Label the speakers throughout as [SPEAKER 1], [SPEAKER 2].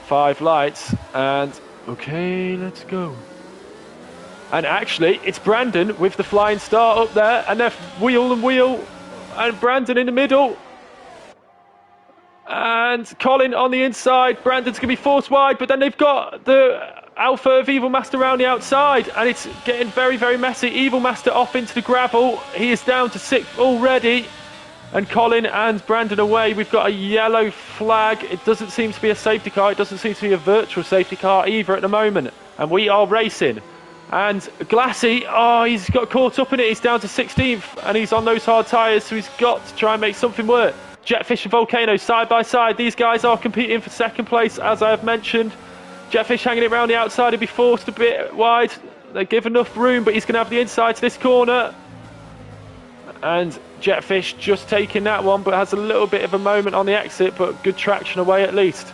[SPEAKER 1] 5 lights, and okay, let's go. And actually, it's Brandon with the flying start up there, and they're wheel and wheel, and Brandon in the middle. And Colin on the inside. Brandon's going to be forced wide, but then they've got the Alpha of Evil Master around the outside, and it's getting very, very messy. Evil Master off into the gravel. He is down to 6th already. And Colin and Brandon away. We've got a yellow flag. It doesn't seem to be a safety car. It doesn't seem to be a virtual safety car either at the moment. And we are racing. And Glassy, oh, he's got caught up in it. He's down to 16th, and he's on those hard tyres, so he's got to try and make something work. Jetfish and Volcano side by side. These guys are competing for 2nd place, as I have mentioned. Jetfish hanging it around the outside. He'll be forced a bit wide. They give enough room, but he's going to have the inside to this corner. And Jetfish just taking that one, but has a little bit of a moment on the exit, but good traction away at least.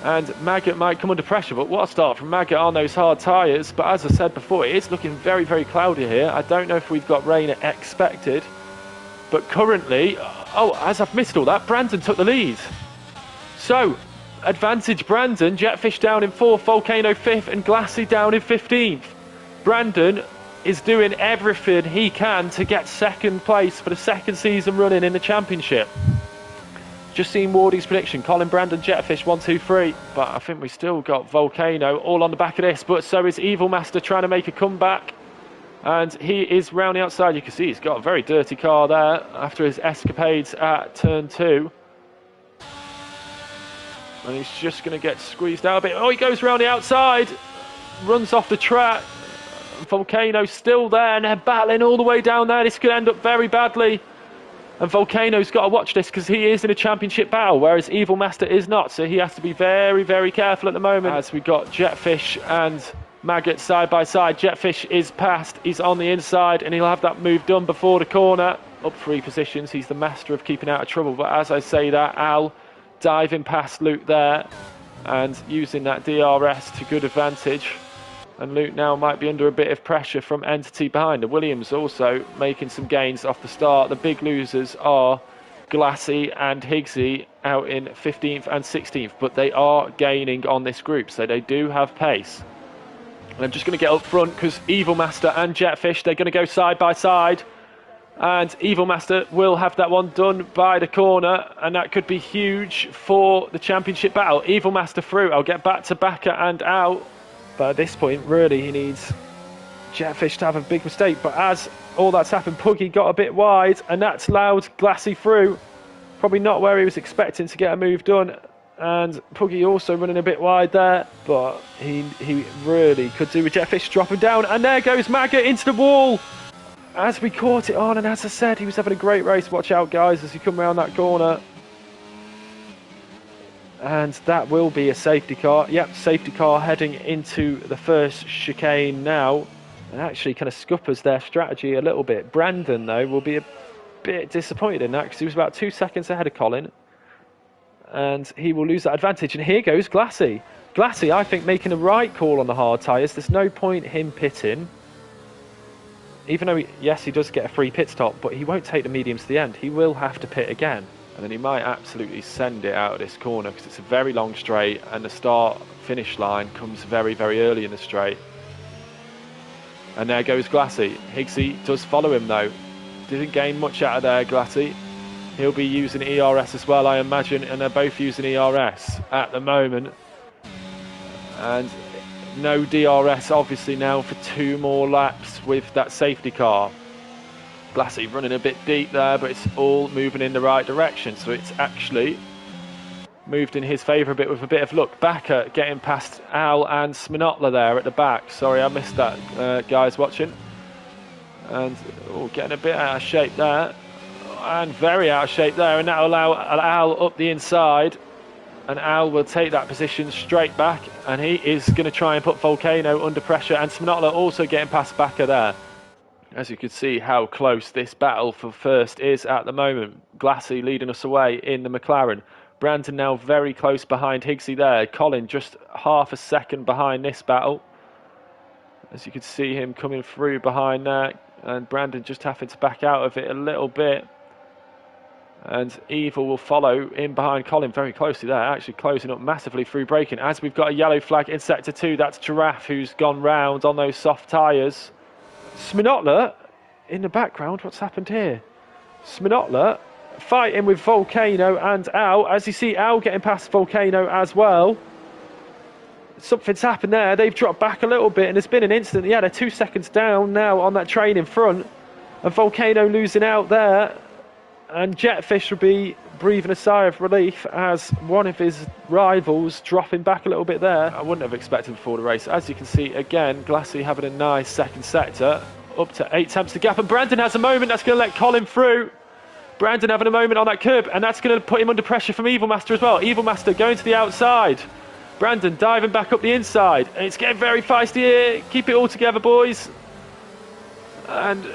[SPEAKER 1] And Maggot might come under pressure, but what a start from Maggot on those hard tyres. But as I said before, it is looking very, very cloudy here. I don't know if we've got rain expected. But currently, oh, as I've missed all that, Brandon took the lead. So, advantage Brandon, Jetfish down in 4th, Volcano 5th, and Glassy down in 15th. Brandon is doing everything he can to get 2nd place for the 2nd season running in the championship. Just seen Wardy's prediction, Colin, Brandon, Jetfish, 1, 2, 3. But I think we still got Volcano all on the back of this, but so is Evil Master trying to make a comeback. And he is round the outside. You can see he's got a very dirty car there after his escapades at turn 2. And he's just going to get squeezed out a bit. Oh, he goes round the outside. Runs off the track. Volcano still there, and they're battling all the way down there. This could end up very badly. And Volcano's got to watch this because he is in a championship battle, whereas Evil Master is not. So he has to be very, very careful at the moment. As we got Jetfish and Maggot side by side. Jetfish is past, he's on the inside, and he'll have that move done before the corner. Up 3 positions, he's the master of keeping out of trouble. But as I say that, Al diving past Luke there and using that DRS to good advantage. And Luke now might be under a bit of pressure from Entity behind. The Williams also making some gains off the start. The big losers are Glassy and Higgsy out in 15th and 16th, but they are gaining on this group, so they do have pace. And I'm just going to get up front because Evil Master and Jetfish, they're going to go side by side. And Evil Master will have that one done by the corner. And that could be huge for the championship battle. Evil Master through. I'll get back to Backer and out. But at this point, really, he needs Jetfish to have a big mistake. But as all that's happened, Puggy got a bit wide. And that's allowed Glassy through. Probably not where he was expecting to get a move done. And Puggy also running a bit wide there, but he really could do with Jetfish dropping down. And there goes Maggot into the wall as we caught it on. And as I said, he was having a great race. Watch out, guys, as you come around that corner. And that will be a safety car. Yep, safety car heading into the first chicane now. And actually kind of scuppers their strategy a little bit. Brandon, though, will be a bit disappointed in that because he was about 2 seconds ahead of Colin. And he will lose that advantage. And here goes Glassy. Glassy, I think, making the right call on the hard tyres. There's no point him pitting. Even though, yes, he does get a free pit stop, but he won't take the mediums to the end. He will have to pit again. And then he might absolutely send it out of this corner because it's a very long straight and the start-finish line comes very, very early in the straight. And there goes Glassy. Higgsy does follow him, though. Didn't gain much out of there, Glassy. He'll be using ERS as well, I imagine, and they're both using ERS at the moment. And no DRS, obviously, now for 2 more laps with that safety car. Glassy running a bit deep there, but it's all moving in the right direction. So it's actually moved in his favour a bit with a bit of luck. Backer getting past Al and Sminotla there at the back. Sorry, I missed that, guys watching. And getting a bit out of shape there. And very out of shape there, and that'll allow Al up the inside, and Al will take that position straight back, and he is going to try and put Volcano under pressure, and Sminotla also getting past Backer there. As you can see how close this battle for first is at the moment. Glassy leading us away in the McLaren. Brandon now very close behind Higgsy there. Colin just half a second behind this battle. As you can see him coming through behind there, and Brandon just having to back out of it a little bit. And Evil will follow in behind Colin very closely there, actually closing up massively through braking. As we've got a yellow flag in Sector 2, that's Giraffe who's gone round on those soft tyres. Sminotler in the background, what's happened here? Sminotler fighting with Volcano and Al. As you see, Al getting past Volcano as well. Something's happened there. They've dropped back a little bit and there's been an incident. Yeah, they're 2 seconds down now on that train in front. And Volcano losing out there. And Jetfish will be breathing a sigh of relief as one of his rivals dropping back a little bit there. I wouldn't have expected before the race. As you can see, again, Glassy having a nice second sector. Up to 8 tenths to gap. And Brandon has a moment that's going to let Colin through. Brandon having a moment on that curb. And that's going to put him under pressure from Evil Master as well. Evil Master going to the outside. Brandon diving back up the inside. And it's getting very feisty here. Keep it all together, boys. And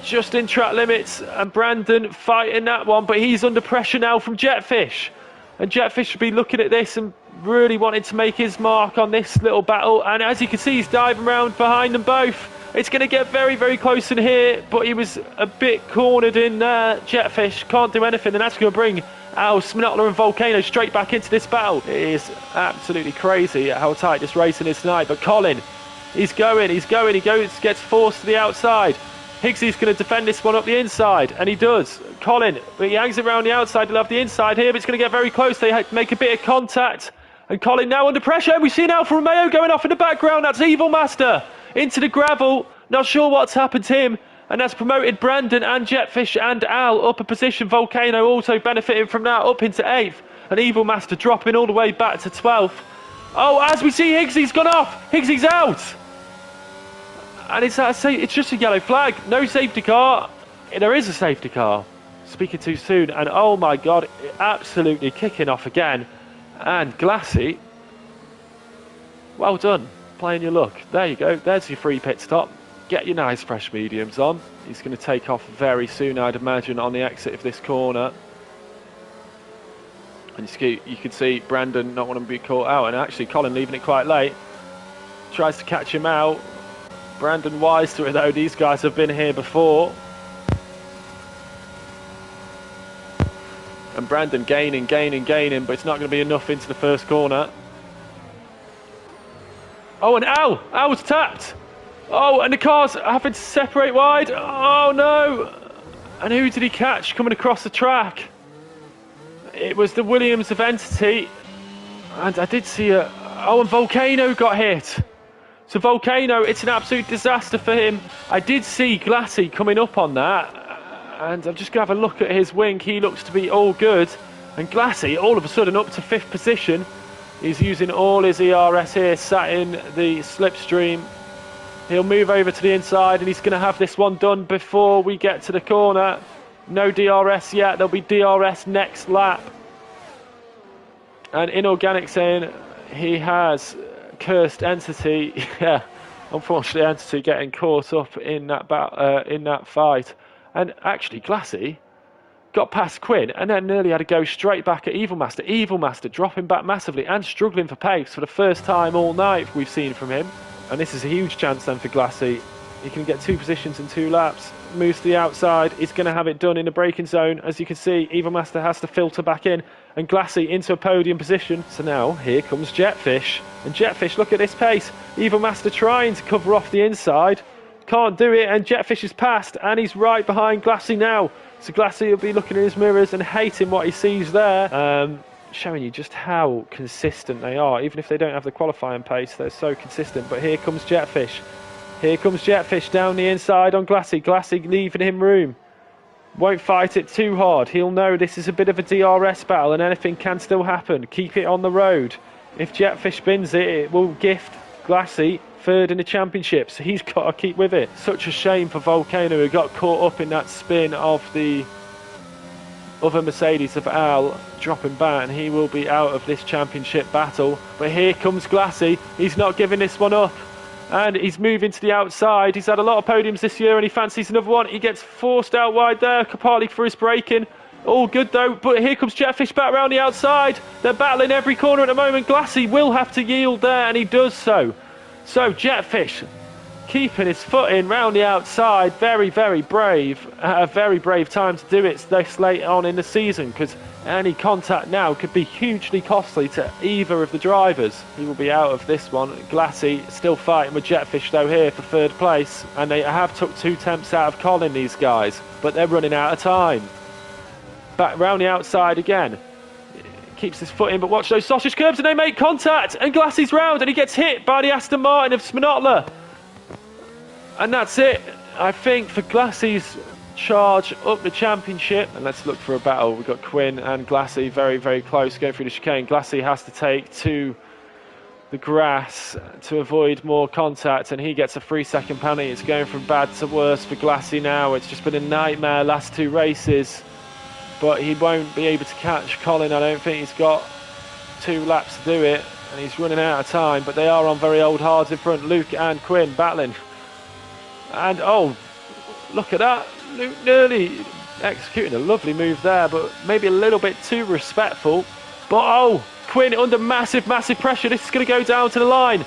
[SPEAKER 1] just in track limits. And Brandon fighting that one. But he's under pressure now from Jetfish. And Jetfish should be looking at this and really wanting to make his mark on this little battle. And as you can see, he's diving around behind them both. It's going to get very, very close in here. But he was a bit cornered in there. Jetfish can't do anything. And that's going to bring Al, Sminotler and Volcano straight back into this battle. It is absolutely crazy how tight this racing is tonight. But Colin, he's going. He gets forced to the outside. Higgsy's going to defend this one up the inside, and he does. Colin, but he hangs around the outside. He'll have the inside here, but it's going to get very close. They make a bit of contact, and Colin now under pressure. We've seen Alfa Romeo going off in the background. That's Evil Master into the gravel. Not sure what's happened to him, and that's promoted Brandon and Jetfish and Al up a position. Volcano also benefiting from that, up into 8th, and Evil Master dropping all the way back to 12th. Oh, as we see, Higgsy's gone off. Higgsy's out. And it's just a yellow flag. No safety car. There is a safety car. Speaking too soon. And oh my God, absolutely kicking off again. And Glassy, well done. Playing your luck. There you go. There's your free pit stop. Get your nice fresh mediums on. He's going to take off very soon, I'd imagine, on the exit of this corner. And you can see Brandon not wanting to be caught out. And actually Colin leaving it quite late. Tries to catch him out. Brandon wise to it though, these guys have been here before. And Brandon gaining, but it's not going to be enough into the first corner. Oh, and Al's tapped. Oh, and the car's having to separate wide. Oh no. And who did he catch coming across the track? It was the Williams of Entity. And I did see and Volcano got hit. So Volcano, it's an absolute disaster for him. I did see Glassy coming up on that. And I'm just going to have a look at his wing. He looks to be all good. And Glassy, all of a sudden, up to 5th position. He's using all his ERS here, sat in the slipstream. He'll move over to the inside, and he's going to have this one done before we get to the corner. No DRS yet. There'll be DRS next lap. And Inorganic saying he has cursed Entity. Yeah, unfortunately Entity getting caught up in that fight. And actually Glassy got past Quinn and then nearly had to go straight back at Evil Master. Evil Master dropping back massively and struggling for pace for the first time all night we've seen from him. And this is a huge chance then for Glassy. He can get 2 positions in 2 laps. Moves to the outside. He's going to have it done in the braking zone. As you can see, Evil Master has to filter back in. And Glassy into a podium position. So now, here comes Jetfish. And Jetfish, look at this pace. Evil Master trying to cover off the inside. Can't do it. And Jetfish is passed. And he's right behind Glassy now. So Glassy will be looking in his mirrors and hating what he sees there. Showing you just how consistent they are. Even if they don't have the qualifying pace, they're so consistent. But here comes Jetfish. Here comes Jetfish down the inside on Glassy. Glassy leaving him room. Won't fight it too hard. He'll know this is a bit of a DRS battle and anything can still happen. Keep it on the road. If Jetfish spins it, it will gift Glassy 3rd in the championship. So he's got to keep with it. Such a shame for Volcano, who got caught up in that spin of the other Mercedes of Al dropping back, and he will be out of this championship battle. But here comes Glassy. He's not giving this one up. And he's moving to the outside. He's had a lot of podiums this year and he fancies another one. He gets forced out wide there, partly for his braking. All good though, but here comes Jetfish back around the outside. They're battling every corner at the moment. Glassy will have to yield there, and he does so. So Jetfish keeping his foot in round the outside. Very, very brave. A very brave time to do it this late on in the season, because any contact now could be hugely costly to either of the drivers. He will be out of this one. Glassy still fighting with Jetfish though here for third place, and they have took 2 temps out of Colin, these guys, but they're running out of time. Back round the outside again. Keeps his foot in, but watch those sausage curbs, and they make contact, and Glassy's round, and he gets hit by the Aston Martin of Sminotla. And that's it, I think, for Glassy's charge up the championship. And let's look for a battle. We've got Quinn and Glassy very, very close going through the chicane. Glassy has to take to the grass to avoid more contact, and he gets a 3-second penalty. It's going from bad to worse for Glassy now. It's just been a nightmare last 2 races, but he won't be able to catch Colin. I don't think he's got 2 laps to do it, and he's running out of time. But they are on very old hards in front. Luke and Quinn battling. And oh, look at that. Luke nearly executing a lovely move there, but maybe a little bit too respectful. But oh, Quinn under massive, massive pressure. This is going to go down to the line.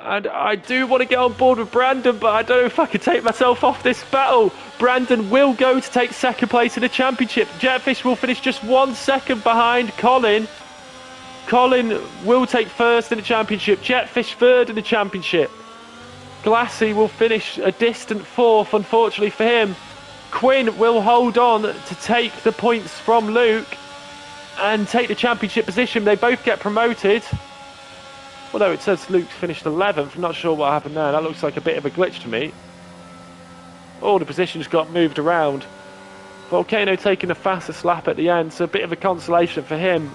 [SPEAKER 1] And I do want to get on board with Brandon, but I don't know if I can take myself off this battle. Brandon will go to take 2nd place in the championship. Jetfish will finish just 1 second behind Colin. Colin will take 1st in the championship. Jetfish 3rd in the championship. Glassy will finish a distant 4th, unfortunately for him. Quinn will hold on to take the points from Luke and take the championship position. They both get promoted. Although it says Luke finished 11th, I'm not sure what happened there. That looks like a bit of a glitch to me. All the positions got moved around. Volcano taking the fastest lap at the end, so a bit of a consolation for him.